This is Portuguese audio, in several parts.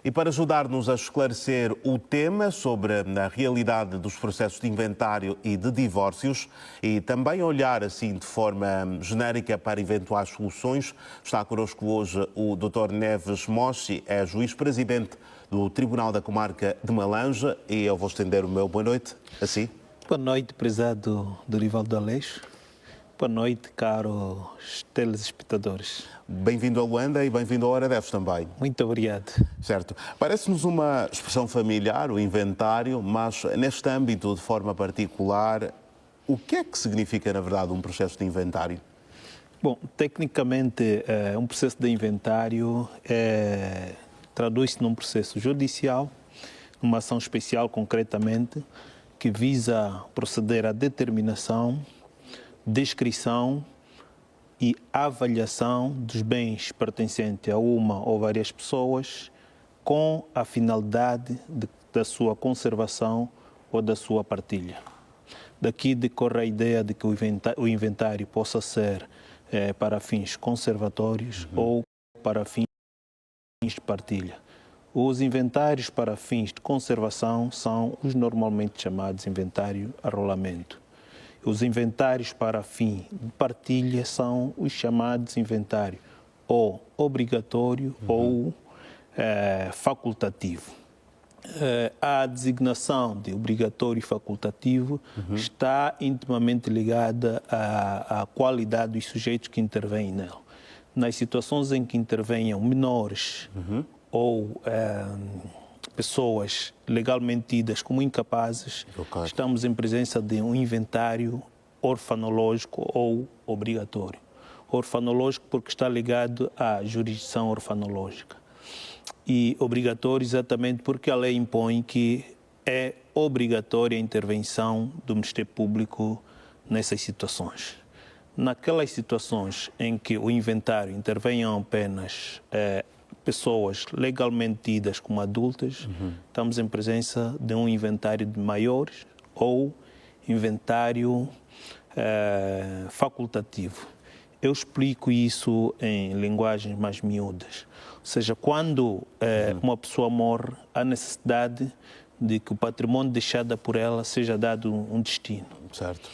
E para ajudar-nos a esclarecer o tema sobre a realidade dos processos de inventário e de divórcios e também olhar assim de forma genérica para eventuais soluções, está connosco hoje o Dr. Neves Mossi, é juiz-presidente do Tribunal da Comarca de Malanja, e eu vou estender o meu boa noite assim. Boa noite, prezado Dorivaldo Aleixo. Boa noite, caros telespectadores. Bem-vindo a Luanda e bem-vindo ao Hora 10 também. Muito obrigado. Certo. Parece-nos uma expressão familiar, o inventário, mas neste âmbito, de forma particular, o que é que significa, na verdade, um processo de inventário? Bom, tecnicamente, um processo de inventário traduz-se num processo judicial, numa ação especial, concretamente, que visa proceder à determinação, descrição e avaliação dos bens pertencentes a uma ou várias pessoas com a finalidade da sua conservação ou da sua partilha. Daqui decorre a ideia de que o inventário possa ser para fins conservatórios ou para fins de partilha. Os inventários para fins de conservação são os normalmente chamados inventário arrolamento. Os inventários para fim de partilha são os chamados inventário ou obrigatório ou facultativo. A designação de obrigatório e facultativo está intimamente ligada à qualidade dos sujeitos que intervêm nele. Nas situações em que intervenham menores ou pessoas legalmente tidas como incapazes, estamos em presença de um inventário orfanológico ou obrigatório. Orfanológico porque está ligado à jurisdição orfanológica. E obrigatório exatamente porque a lei impõe que é obrigatória a intervenção do Ministério Público nessas situações. Naquelas situações em que o inventário intervenham apenas pessoas legalmente tidas como adultas, estamos em presença de um inventário de maiores ou inventário facultativo. Eu explico isso em linguagens mais miúdas. Ou seja, quando uma pessoa morre, há necessidade de que o patrimônio deixado por ela seja dado um destino. Certo.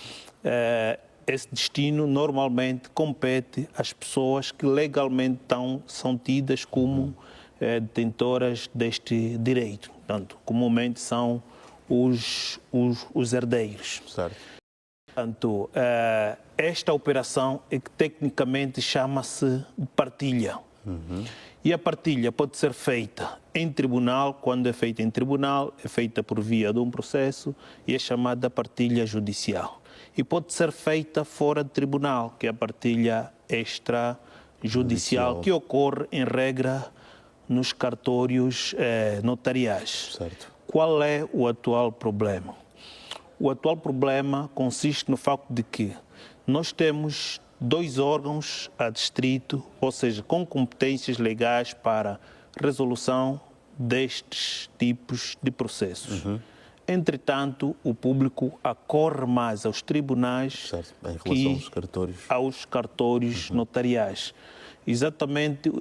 Esse destino normalmente compete às pessoas que legalmente são tidas como detentoras deste direito. Portanto, comumente são os herdeiros. Certo. Portanto, esta operação é que tecnicamente chama-se partilha. E a partilha pode ser feita em tribunal. Quando é feita em tribunal, é feita por via de um processo e é chamada partilha judicial. E pode ser feita fora de tribunal, que é a partilha extrajudicial, que ocorre, em regra, nos cartórios notariais. Certo. Qual é o atual problema? O atual problema consiste no facto de que nós temos 2 órgãos a distrito, ou seja, com competências legais para resolução destes tipos de processos. Entretanto, o público acorre mais aos tribunais aos cartórios notariais. Exatamente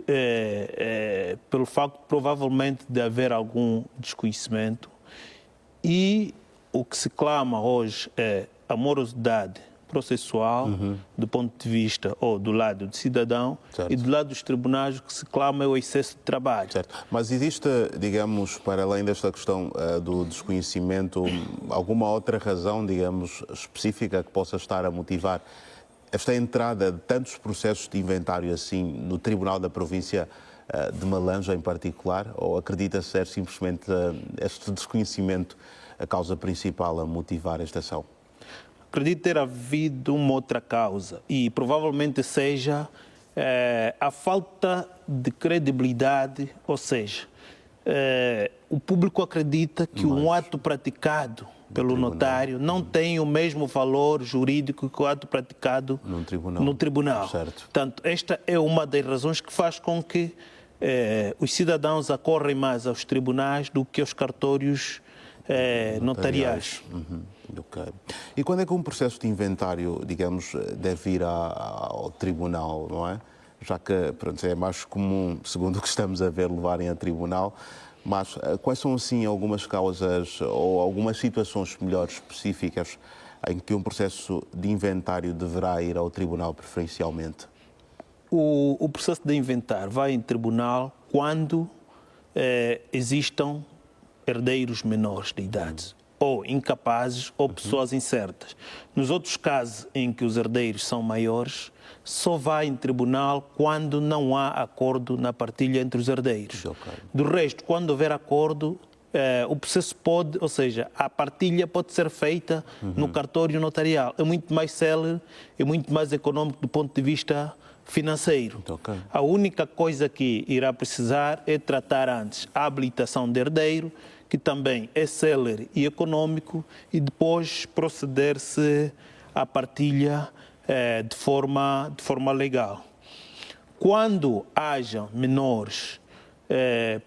pelo facto, provavelmente, de haver algum desconhecimento. E o que se clama hoje é a morosidade processual do ponto de vista ou do lado do cidadão, certo, e do lado dos tribunais o que se clama é o excesso de trabalho. Certo. Mas existe, digamos, para além desta questão do desconhecimento, alguma outra razão, digamos, específica que possa estar a motivar esta entrada de tantos processos de inventário assim no Tribunal da Província de Malanja em particular, ou acredita ser simplesmente este desconhecimento a causa principal a motivar esta ação? Acredito ter havido uma outra causa e provavelmente seja a falta de credibilidade, ou seja, o público acredita que um ato praticado pelo notário não tem o mesmo valor jurídico que o ato praticado no tribunal. Certo. Portanto, esta é uma das razões que faz com que os cidadãos acorrem mais aos tribunais do que aos cartórios notariais. Okay. E quando é que um processo de inventário, digamos, deve ir ao tribunal, não é? Já que, pronto, é mais comum, segundo o que estamos a ver, levarem a tribunal, Mas quais são, assim, algumas causas ou algumas situações melhores específicas em que um processo de inventário deverá ir ao tribunal preferencialmente? O processo de inventário vai em tribunal quando existam herdeiros menores de idade, ou incapazes, ou pessoas incertas. Nos outros casos em que os herdeiros são maiores, só vai em tribunal quando não há acordo na partilha entre os herdeiros. Okay. Do resto, quando houver acordo, o processo pode, ou seja, a partilha pode ser feita no cartório notarial. É muito mais célere, é muito mais econômico do ponto de vista financeiro. Okay. A única coisa que irá precisar é tratar antes a habilitação de herdeiro, que também é célere e econômico, e depois proceder-se à partilha de forma legal. Quando haja menores,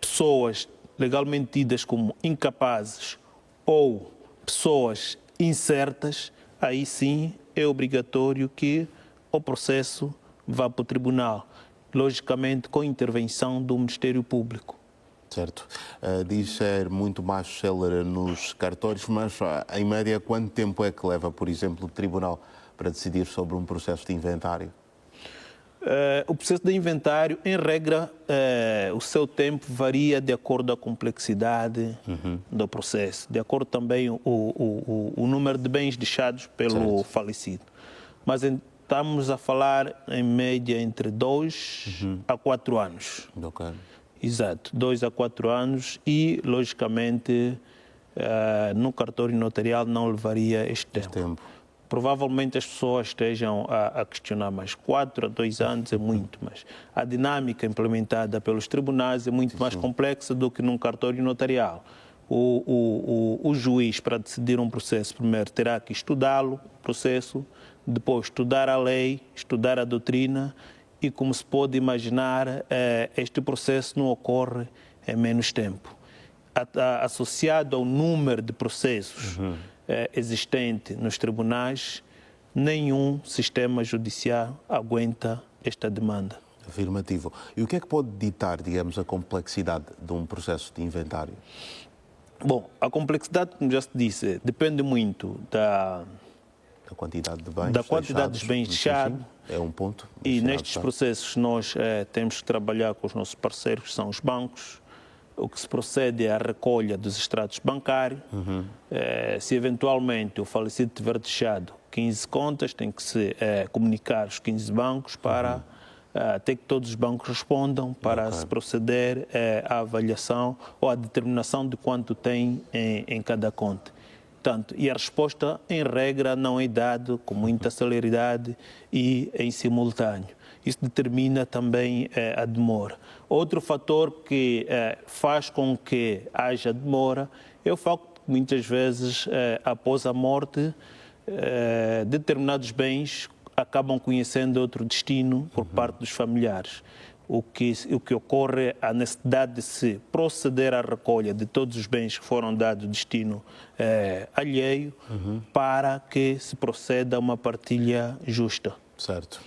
pessoas legalmente tidas como incapazes ou pessoas incertas, aí sim é obrigatório que o processo vá para o tribunal, logicamente com intervenção do Ministério Público. Certo. Diz ser muito mais célere nos cartórios, mas em média quanto tempo é que leva, por exemplo, o tribunal para decidir sobre um processo de inventário? O processo de inventário, em regra, o seu tempo varia de acordo com a complexidade do processo, de acordo também o número de bens deixados pelo falecido. Mas estamos a falar, em média, entre 2 a 4 anos. Okay. Exato, 2 a 4 anos e, logicamente, no cartório notarial não levaria este tempo. Provavelmente as pessoas estejam a questionar, mas 4 a 2 anos é muito, mas a dinâmica implementada pelos tribunais é muito mais complexa do que num cartório notarial. O juiz, para decidir um processo, primeiro terá que estudá-lo, o processo, depois estudar a lei, estudar a doutrina, e, como se pode imaginar, este processo não ocorre em menos tempo. Associado ao número de processos existente nos tribunais, nenhum sistema judicial aguenta esta demanda. Afirmativo. E o que é que pode ditar, digamos, a complexidade de um processo de inventário? Bom, a complexidade, como já se disse, depende muito da quantidade de bens, da quantidade dos bens deixados. É um ponto. E nestes processos nós temos que trabalhar com os nossos parceiros, que são os bancos. O que se procede é a recolha dos extratos bancários. Se eventualmente o falecido tiver deixado 15 contas, tem que se comunicar os 15 bancos para até que todos os bancos respondam para se proceder à avaliação ou à determinação de quanto tem em cada conta. Portanto, e a resposta, em regra, não é dada com muita celeridade e em simultâneo. Isso determina também a demora. Outro fator que faz com que haja demora é o facto de que muitas vezes, após a morte, determinados bens acabam conhecendo outro destino por parte dos familiares. O que ocorre é a necessidade de se proceder à recolha de todos os bens que foram dados destino alheio para que se proceda a uma partilha justa. Certo.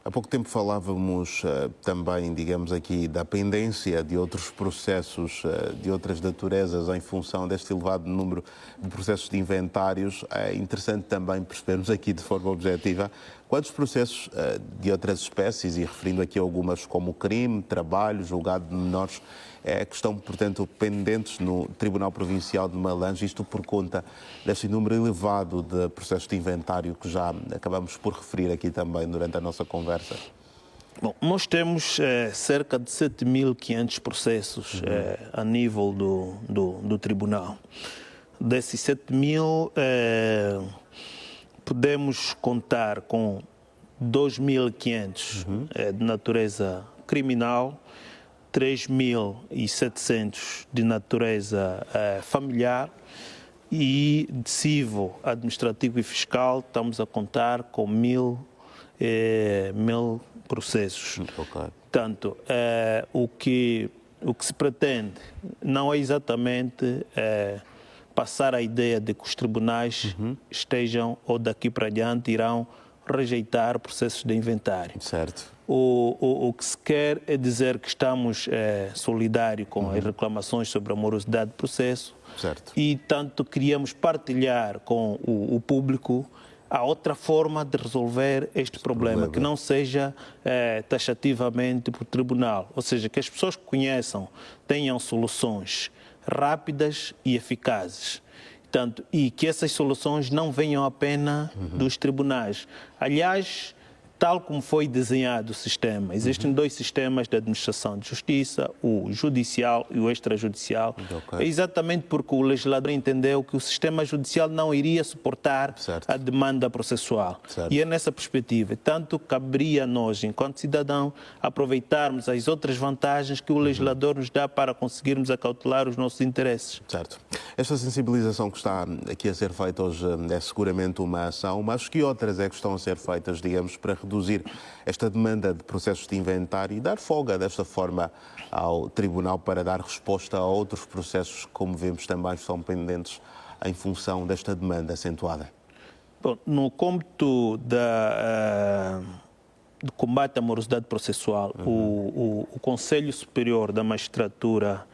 Há pouco tempo falávamos também, digamos aqui, da pendência de outros processos, de outras naturezas, em função deste elevado número de processos de inventários. É interessante também percebermos aqui de forma objetiva quantos processos de outras espécies, e referindo aqui algumas como crime, trabalho, julgado de menores, que estão, portanto, pendentes no Tribunal Provincial de Malange, isto por conta deste número elevado de processos de inventário que já acabamos por referir aqui também durante a nossa conversa. Bom, nós temos cerca de 7.500 processos a nível do Tribunal. Desses 7.000, podemos contar com 2.500 de natureza criminal, 3.700 de natureza familiar e de civil, administrativo e fiscal estamos a contar com 1.000 processos. Portanto, o que se pretende não é exatamente passar a ideia de que os tribunais estejam ou daqui para adiante irão rejeitar processos de inventário. Certo. O que se quer é dizer que estamos solidários com as reclamações sobre a morosidade do processo. Certo. E, tanto, queríamos partilhar com o público a outra forma de resolver este problema, que não seja taxativamente por tribunal. Ou seja, que as pessoas que conheçam tenham soluções rápidas e eficazes. Portanto, e que essas soluções não venham apenas dos tribunais. Aliás, tal como foi desenhado o sistema, existem dois sistemas de administração de justiça, o judicial e o extrajudicial. É exatamente porque o legislador entendeu que o sistema judicial não iria suportar a demanda processual. E é nessa perspectiva, tanto caberia a nós, enquanto cidadão, aproveitarmos as outras vantagens que o legislador nos dá para conseguirmos acautelar os nossos interesses. Certo. Esta sensibilização que está aqui a ser feita hoje é seguramente uma ação, mas que outras é que estão a ser feitas, digamos, para reduzir esta demanda de processos de inventário e dar folga desta forma ao Tribunal para dar resposta a outros processos que, como vemos, também estão pendentes em função desta demanda acentuada? Bom, no cômputo do combate à morosidade processual, o Conselho Superior da Magistratura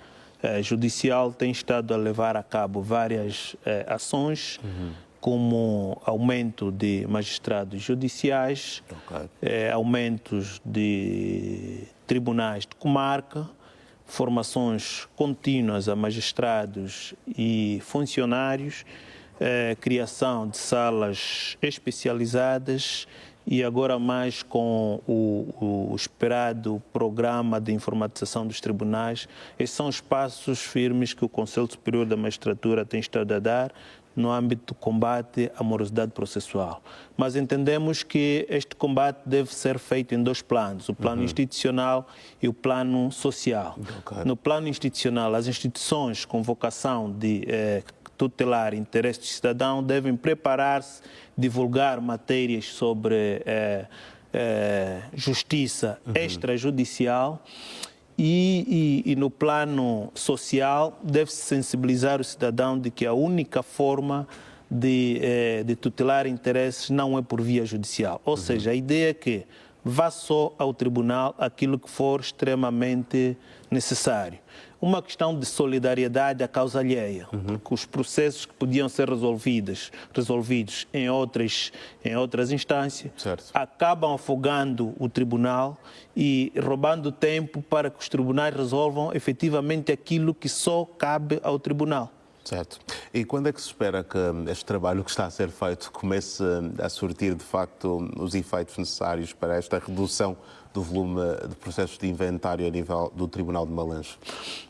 Judicial tem estado a levar a cabo várias ações, como aumento de magistrados judiciais, aumentos de tribunais de comarca, formações contínuas a magistrados e funcionários, criação de salas especializadas e agora mais com o esperado programa de informatização dos tribunais. Esses são os passos firmes que o Conselho Superior da Magistratura tem estado a dar no âmbito do combate à morosidade processual. Mas entendemos que este combate deve ser feito em dois planos, o plano institucional e o plano social. No plano institucional, as instituições com vocação de tutelar interesses do cidadão devem preparar-se, divulgar matérias sobre justiça extrajudicial. E no plano social, deve-se sensibilizar o cidadão de que a única forma de tutelar interesses não é por via judicial. Ou seja, a ideia é que vá só ao tribunal aquilo que for extremamente necessário. Uma questão de solidariedade à causa alheia, porque os processos que podiam ser resolvidos em outras instâncias acabam afogando o tribunal e roubando tempo para que os tribunais resolvam efetivamente aquilo que só cabe ao tribunal. Certo. E quando é que se espera que este trabalho que está a ser feito comece a surtir, de facto, os efeitos necessários para esta redução do volume de processos de inventário a nível do Tribunal de Malange?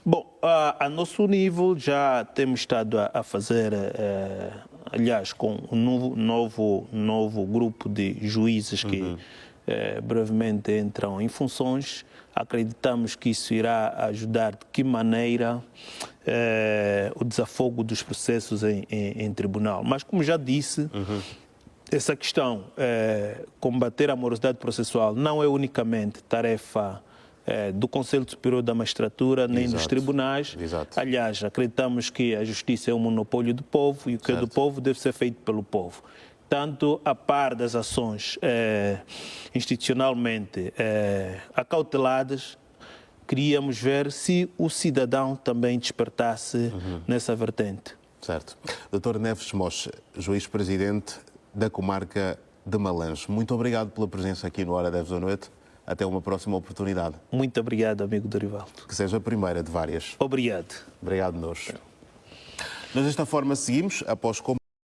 Bom, a nosso nível já temos estado a fazer, aliás, com um novo grupo de juízes que brevemente entram em funções. Acreditamos que isso irá ajudar de que maneira o desafogo dos processos em tribunal. Mas, como já disse, essa questão, combater a morosidade processual, não é unicamente tarefa do Conselho Superior da Magistratura, nem dos tribunais. Aliás, acreditamos que a justiça é um monopólio do povo e o que é do povo deve ser feito pelo povo. Tanto a par das ações institucionalmente acauteladas, queríamos ver se o cidadão também despertasse nessa vertente. Certo. Dr. Neves Moche, juiz-presidente da comarca de Malange, muito obrigado pela presença aqui no Hora 10 da noite. Até uma próxima oportunidade. Muito obrigado, amigo Dorivaldo. Que seja a primeira de várias. Obrigado. Obrigado, nós. Nós desta forma seguimos após